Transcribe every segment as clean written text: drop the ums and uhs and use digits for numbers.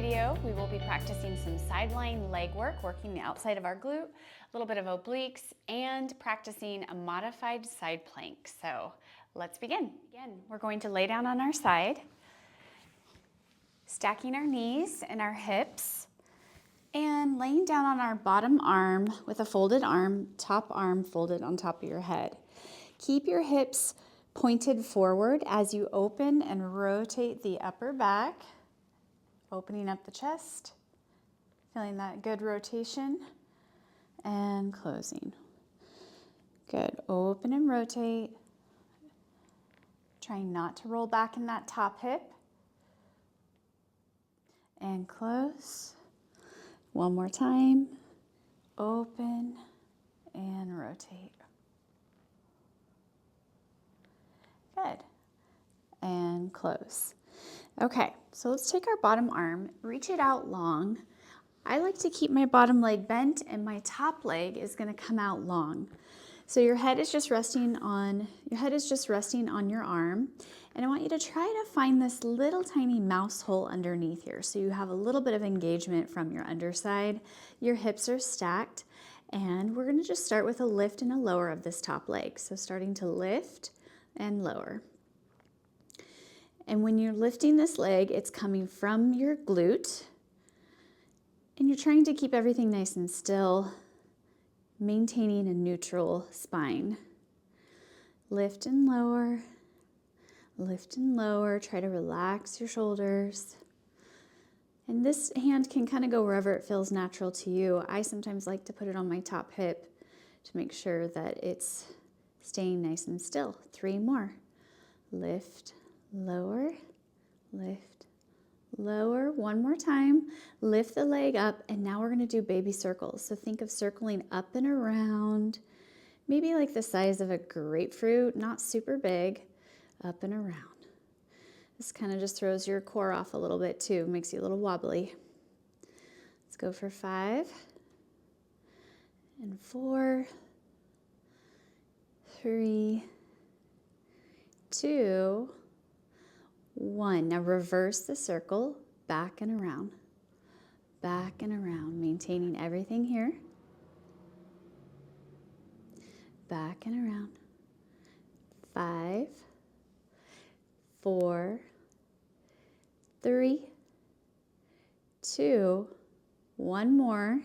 video, we will be practicing some sideline leg work, working the outside of our glute, a little bit of obliques, and practicing a modified side plank. So let's begin. Again, we're going to lay down on our side, stacking our knees and our hips, and laying down on our bottom arm with a folded arm, top arm folded on top of your head. Keep your hips pointed forward as you open and rotate the upper back, opening up the chest, feeling that good rotation, and closing. Good, open and rotate. Trying not to roll back in that top hip. And close. One more time. Open and rotate. Good. And close. Okay, so let's take our bottom arm, reach it out long. I like to keep my bottom leg bent and my top leg is going to come out long. So your head is just resting on your arm, and I want you to try to find this little tiny mouse hole underneath here so you have a little bit of engagement from your underside. Your hips are stacked, and we're going to just start with a lift and a lower of this top leg. So starting to lift and lower. And when you're lifting this leg, it's coming from your glute, and you're trying to keep everything nice and still, maintaining a neutral spine. Lift and lower, try to relax your shoulders. And this hand can kind of go wherever it feels natural to you. I sometimes like to put it on my top hip to make sure that it's staying nice and still. 3 more. Lift, lower, lift, lower. 1 more time. Lift the leg up, and now we're going to do baby circles. So think of circling up and around, maybe like the size of a grapefruit, not super big, up and around. This kind of just throws your core off a little bit too, makes you a little wobbly. Let's go for 5 and 4, 3, 2, 1. Now reverse the circle, back and around, maintaining everything here. Back and around. 5, 4, 3, 2, 1 more.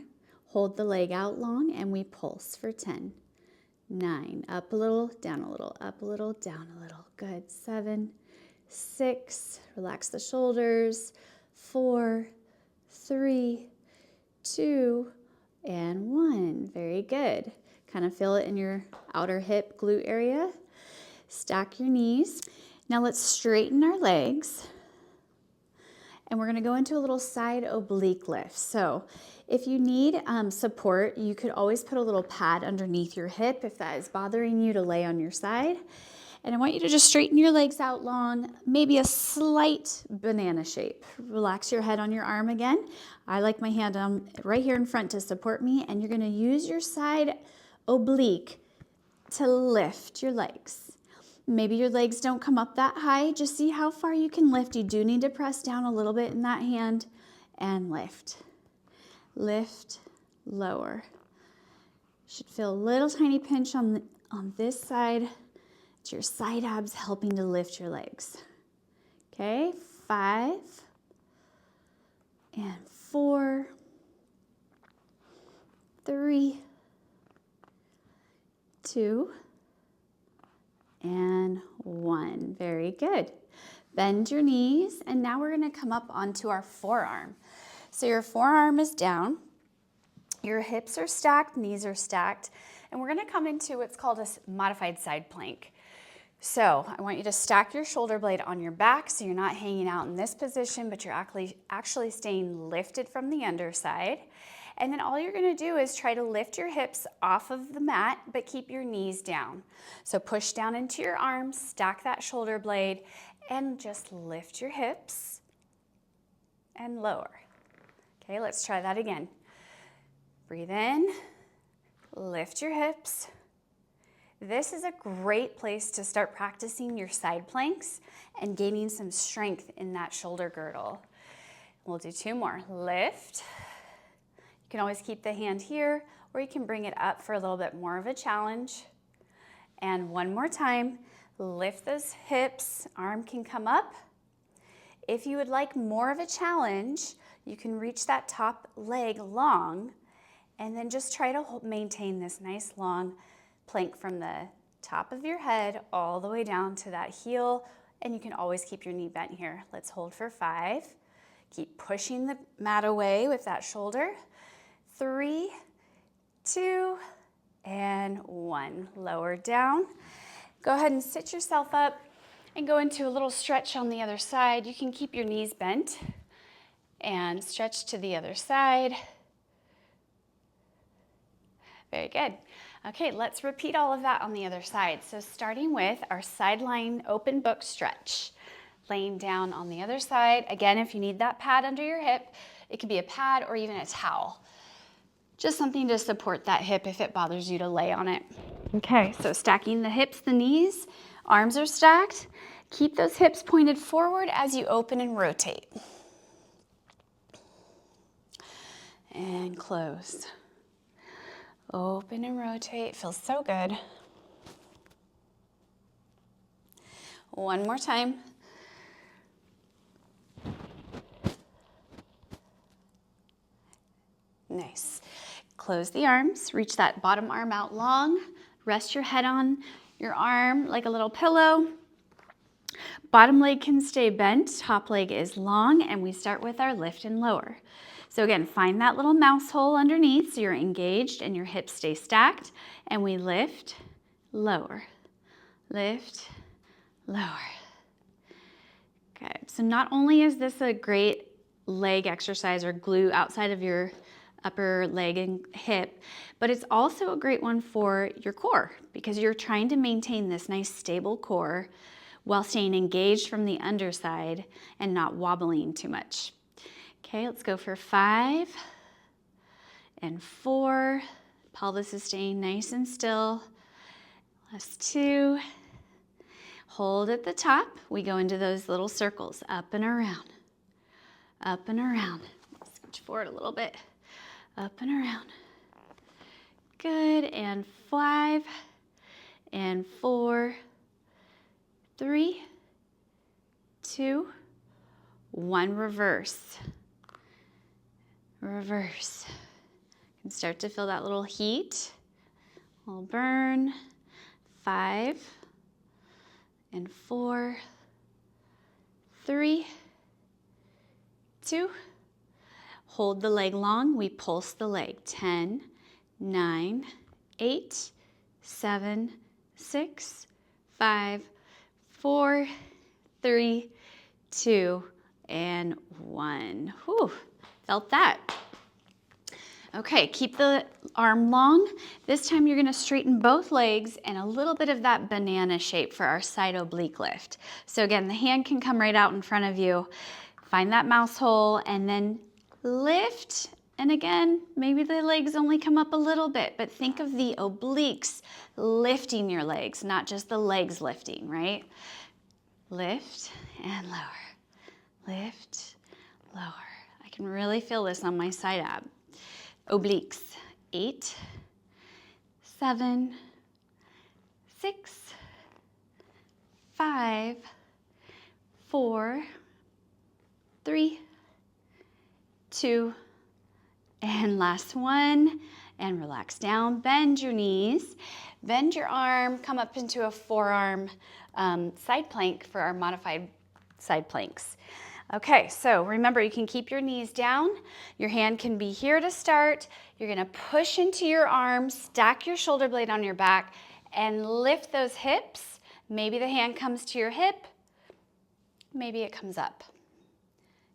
Hold the leg out long and we pulse for 10. 9, up a little, down a little, up a little, down a little. Good. 7, 6, relax the shoulders. 4, 3, 2, and 1. Very good. Kind of feel it in your outer hip glute area. Stack your knees. Now let's straighten our legs. And we're going to go into a little side oblique lift. So if you need support, you could always put a little pad underneath your hip if that is bothering you to lay on your side. And I want you to just straighten your legs out long, maybe a slight banana shape. Relax your head on your arm again. I like my hand right here in front to support me, and you're going to use your side oblique to lift your legs. Maybe your legs don't come up that high. Just see how far you can lift. You do need to press down a little bit in that hand and lift. Lift, lower. Should feel a little tiny pinch on this side. It's your side abs helping to lift your legs. Okay, 5 and 4, 3, 2, and 1. Very good. Bend your knees, and now we're going to come up onto our forearm. So your forearm is down, your hips are stacked, knees are stacked, and we're going to come into what's called a modified side plank. So I want you to stack your shoulder blade on your back so you're not hanging out in this position, but you're actually staying lifted from the underside. And then all you're going to do is try to lift your hips off of the mat, but keep your knees down. So push down into your arms, stack that shoulder blade, and just lift your hips and lower. Okay, let's try that again. Breathe in, lift your hips. This is a great place to start practicing your side planks and gaining some strength in that shoulder girdle. We'll do 2 more. Lift. You can always keep the hand here, or you can bring it up for a little bit more of a challenge. And 1 more time, lift those hips, arm can come up. If you would like more of a challenge, you can reach that top leg long, and then just try to maintain this nice long plank from the top of your head all the way down to that heel, and you can always keep your knee bent here. Let's hold for 5. Keep pushing the mat away with that shoulder. 3, 2, and 1. Lower down. Go ahead and sit yourself up and go into a little stretch on the other side. You can keep your knees bent and stretch to the other side. Very good. Okay, let's repeat all of that on the other side. So starting with our sideline open book stretch. Laying down on the other side. Again, if you need that pad under your hip, it could be a pad or even a towel. Just something to support that hip if it bothers you to lay on it. Okay, so stacking the hips, the knees, arms are stacked. Keep those hips pointed forward as you open and rotate. And close. Open and rotate, feels so good. 1 more time. Nice. Close the arms, reach that bottom arm out long, rest your head on your arm like a little pillow. Bottom leg can stay bent, top leg is long, and we start with our lift and lower. So again, find that little mouse hole underneath so you're engaged and your hips stay stacked, and we lift, lower, lift, lower. Okay, so not only is this a great leg exercise or glue outside of your upper leg and hip, but it's also a great one for your core because you're trying to maintain this nice stable core while staying engaged from the underside and not wobbling too much. Okay, let's go for 5 and 4. Pelvis is staying nice and still. Last 2. Hold at the top. We go into those little circles, up and around, up and around. Scooch forward a little bit. Up and around. Good, and 5, and 4, 3, 2, 1, reverse. Reverse. You can start to feel that little heat, a little burn. 5, and 4, 3, 2, hold the leg long, we pulse the leg. 10, 9, 8, 7, 6, 5, 4, 3, 2, and 1. Whew, felt that. Okay, keep the arm long. This time you're gonna straighten both legs and a little bit of that banana shape for our side oblique lift. So again, the hand can come right out in front of you. Find that mouse hole and then lift. And again, maybe the legs only come up a little bit, but think of the obliques lifting your legs, not just the legs lifting, right? Lift and lower. Lift, lower. I can really feel this on my side ab. Obliques. 8, 7, 6, 5, 4, 3, 2, and last one. And relax down. Bend your knees. Bend your arm. Come up into a forearm side plank for our modified side planks. Okay, so remember you can keep your knees down. Your hand can be here to start. You're gonna push into your arms, stack your shoulder blade on your back, and lift those hips. Maybe the hand comes to your hip, maybe it comes up.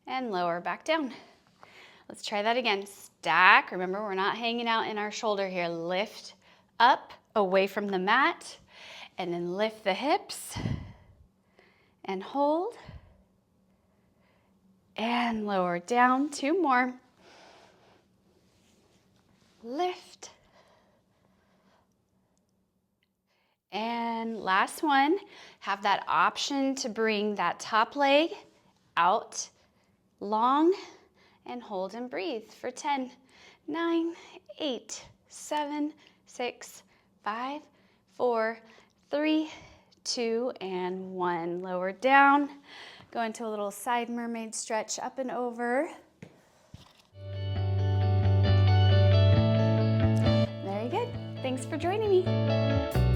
And lower back down. Let's try that again. Stack, remember we're not hanging out in our shoulder here. Lift up, away from the mat, and then lift the hips, and hold. And lower down, 2 more. Lift. And last one, have that option to bring that top leg out long and hold and breathe for 10, 9, 8, 7, 6, 5, 4, 3, 2, and 1. Lower down. Go into a little side mermaid stretch up and over. Very good. Thanks for joining me.